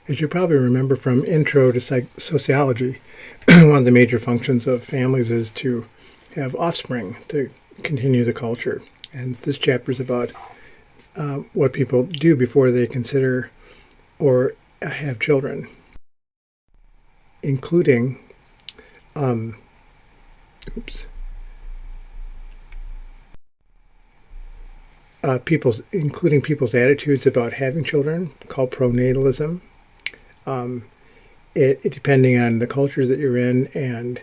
As you probably remember from Intro to Sociology, one of the major functions of families is to have offspring to continue the culture. And this chapter is about what people do before they consider or have children, including people's attitudes about having children, called pronatalism. Depending on the culture that you're in and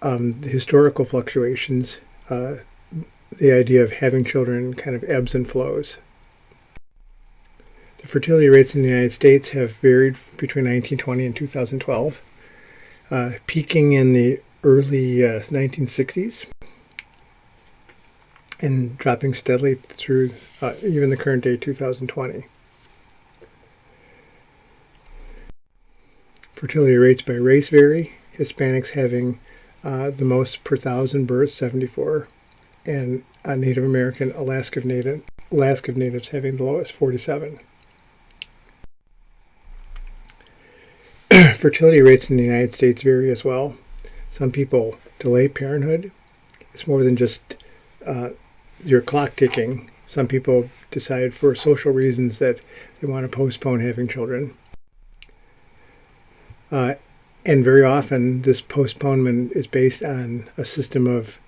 the historical fluctuations, the idea of having children kind of ebbs and flows. The fertility rates in the United States have varied between 1920 and 2012, peaking in the early 1960s and dropping steadily through even the current day, 2020. Fertility rates by race vary, Hispanics having the most per thousand births, 74, and Native American, Alaska natives having the lowest, 47. Fertility rates in the United States vary as well. Some people delay parenthood. It's more than just your clock ticking. Some people decide for social reasons that they want to postpone having children. And very often this postponement is based on a system of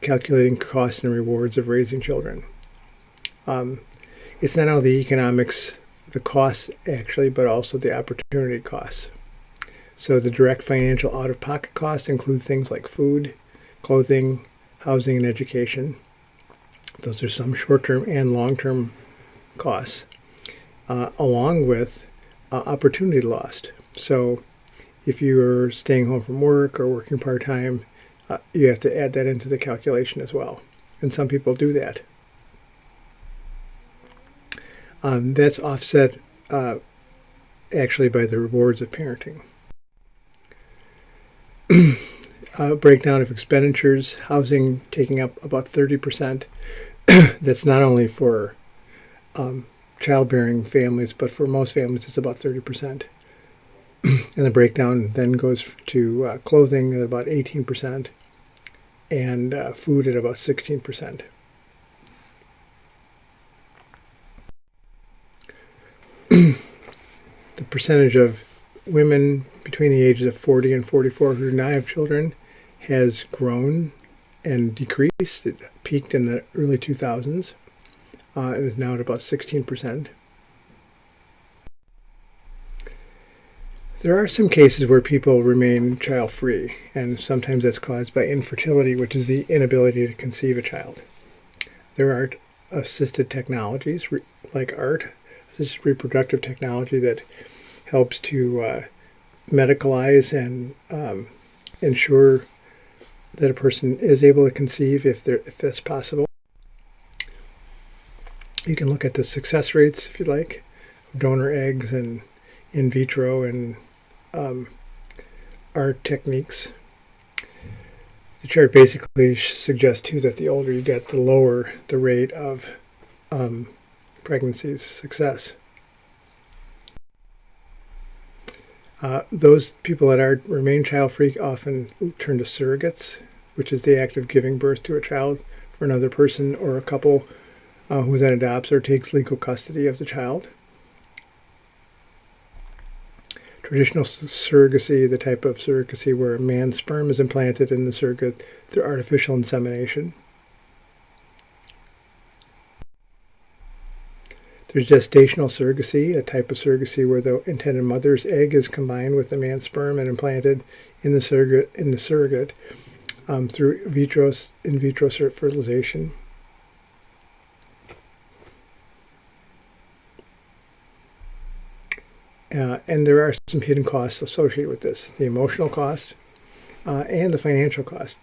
calculating costs and rewards of raising children. It's not only the economics, the costs actually, but also the opportunity costs. So the direct financial out-of-pocket costs include things like food, clothing, housing, and education. Those are some short-term and long-term costs, along with opportunity lost. So if you're staying home from work or working part-time, you have to add that into the calculation as well. And some people do that. That's offset actually by the rewards of parenting. Breakdown of expenditures, housing taking up about 30%. That's not only for childbearing families, but for most families it's about 30%. And the breakdown then goes to clothing at about 18% and food at about 16%. The percentage of women between the ages of 40 and 44 who do not have children has grown and decreased. It peaked in the early 2000s and is now at about 16%. There are some cases where people remain child-free, and sometimes that's caused by infertility, which is the inability to conceive a child. There are assisted technologies like ART, this is reproductive technology that helps to medicalize and ensure that a person is able to conceive if that's possible. You can look at the success rates, if you like, donor eggs and in vitro and ART techniques. The chart basically suggests too that the older you get, the lower the rate of pregnancy success. Those people that remain child-free often turn to surrogates, which is the act of giving birth to a child for another person or a couple who then adopts or takes legal custody of the child. Traditional surrogacy, the type of surrogacy where a man's sperm is implanted in the surrogate through artificial insemination. There's gestational surrogacy, a type of surrogacy where the intended mother's egg is combined with the man's sperm and implanted in the surrogate through in vitro fertilization. And there are some hidden costs associated with this, the emotional cost and the financial cost.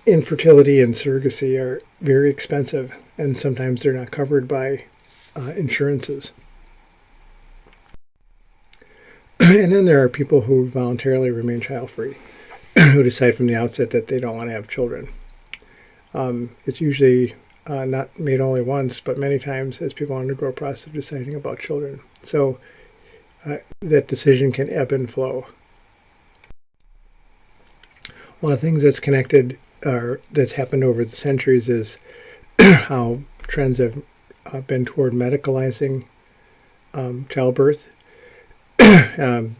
Infertility and surrogacy are very expensive, and sometimes they're not covered by insurances. And then there are people who voluntarily remain child-free, who decide from the outset that they don't want to have children. It's usually not made only once, but many times as people undergo a process of deciding about children. So that decision can ebb and flow. One of the things that's connected or that's happened over the centuries is how trends have been toward medicalizing childbirth. um,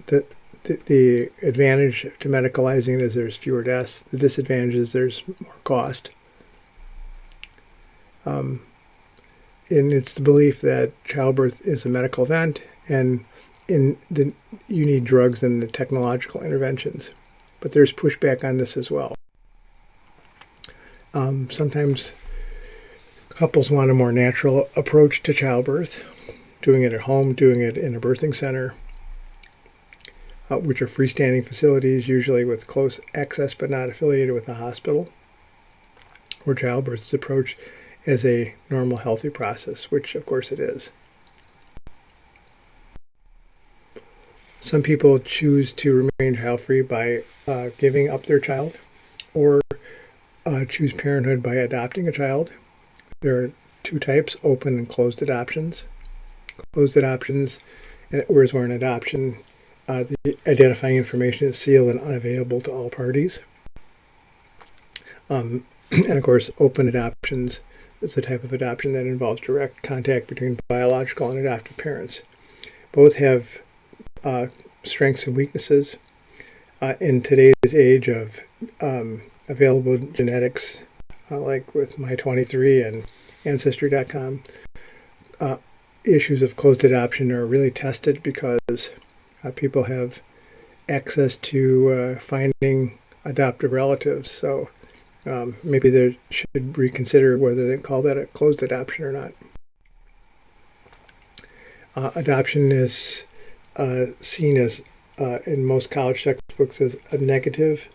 the advantage to medicalizing is there's fewer deaths. The disadvantage is there's more cost. And it's the belief that childbirth is a medical event, and you need drugs and the technological interventions. But there's pushback on this as well. Sometimes couples want a more natural approach to childbirth, doing it at home, doing it in a birthing center, which are freestanding facilities, usually with close access but not affiliated with a hospital, where childbirth is approached as a normal, healthy process, which of course it is. Some people choose to remain child-free by giving up their child, or choose parenthood by adopting a child. There are two types, open and closed adoptions. Closed adoptions, whereas we're an adoption, the identifying information is sealed and unavailable to all parties. And of course, open adoptions is the type of adoption that involves direct contact between biological and adoptive parents. Both have strengths and weaknesses. In today's age of available genetics, like with My23 and Ancestry.com, issues of closed adoption are really tested because people have access to finding adoptive relatives. So maybe they should reconsider whether they call that a closed adoption or not. Adoption is seen as, in most college textbooks, as a negative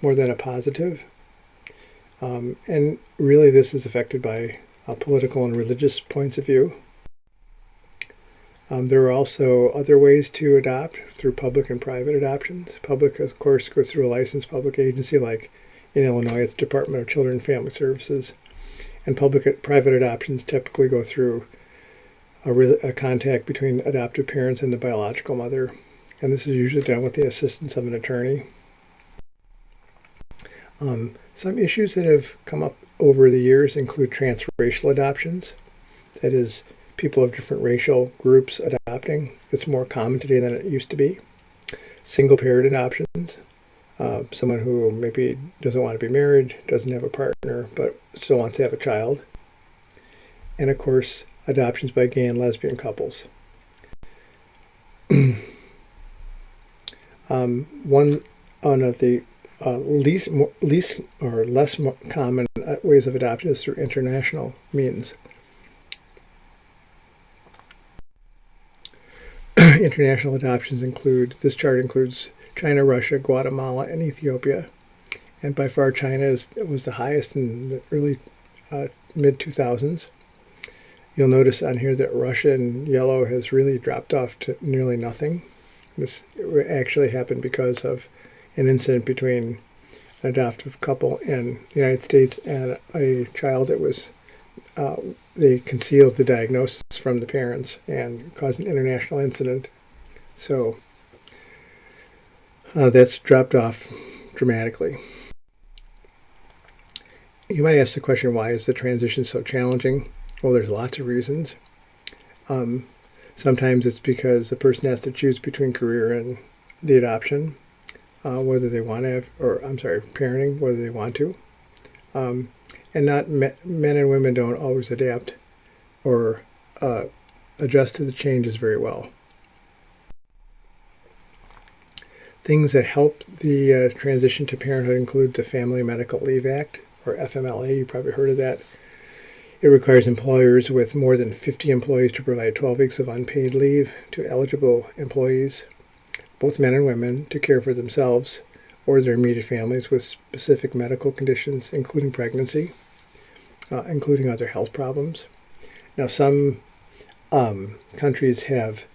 more than a positive. And really this is affected by political and religious points of view. There are also other ways to adopt through public and private adoptions. Public, of course, goes through a licensed public agency, like in Illinois, it's Department of Children and Family Services. And private adoptions typically go through a contact between adoptive parents and the biological mother. And this is usually done with the assistance of an attorney. Some issues that have come up over the years include transracial adoptions. That is, people of different racial groups adopting. It's more common today than it used to be. Single-parent adoptions. Someone who maybe doesn't want to be married, doesn't have a partner, but still wants to have a child. And of course, adoptions by gay and lesbian couples. One of the least or less common ways of adoption is through international means. International adoptions this chart includes China, Russia, Guatemala, and Ethiopia. And by far China was the highest in the early mid-2000s. You'll notice on here that Russia in yellow has really dropped off to nearly nothing. This actually happened because of an incident between an adoptive couple in the United States and a child that was, they concealed the diagnosis from the parents and caused an international incident. So that's dropped off dramatically. You might ask the question, why is the transition so challenging? Well, there's lots of reasons. Sometimes it's because the person has to choose between career and the adoption, whether they want to have, parenting, whether they want to. And not men and women don't always adapt or adjust to the changes very well. Things that help the transition to parenthood include the Family Medical Leave Act, or FMLA. You probably heard of that. It requires employers with more than 50 employees to provide 12 weeks of unpaid leave to eligible employees, both men and women, to care for themselves or their immediate families with specific medical conditions, including pregnancy, including other health problems. Now, some countries have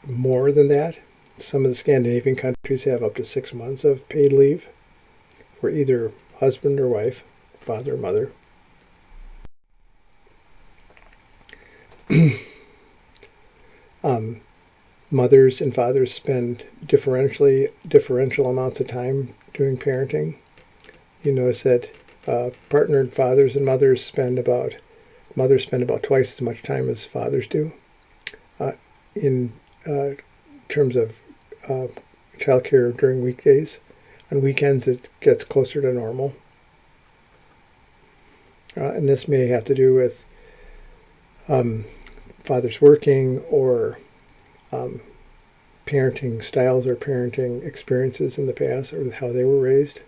more than that. Some of the Scandinavian countries have up to 6 months of paid leave for either husband or wife, father or mother. mothers and fathers spend differential amounts of time doing parenting. You notice that partnered fathers and mothers spend about twice as much time as fathers do. In terms of childcare during weekdays. On weekends, it gets closer to normal. And this may have to do with fathers working or parenting styles or parenting experiences in the past or how they were raised.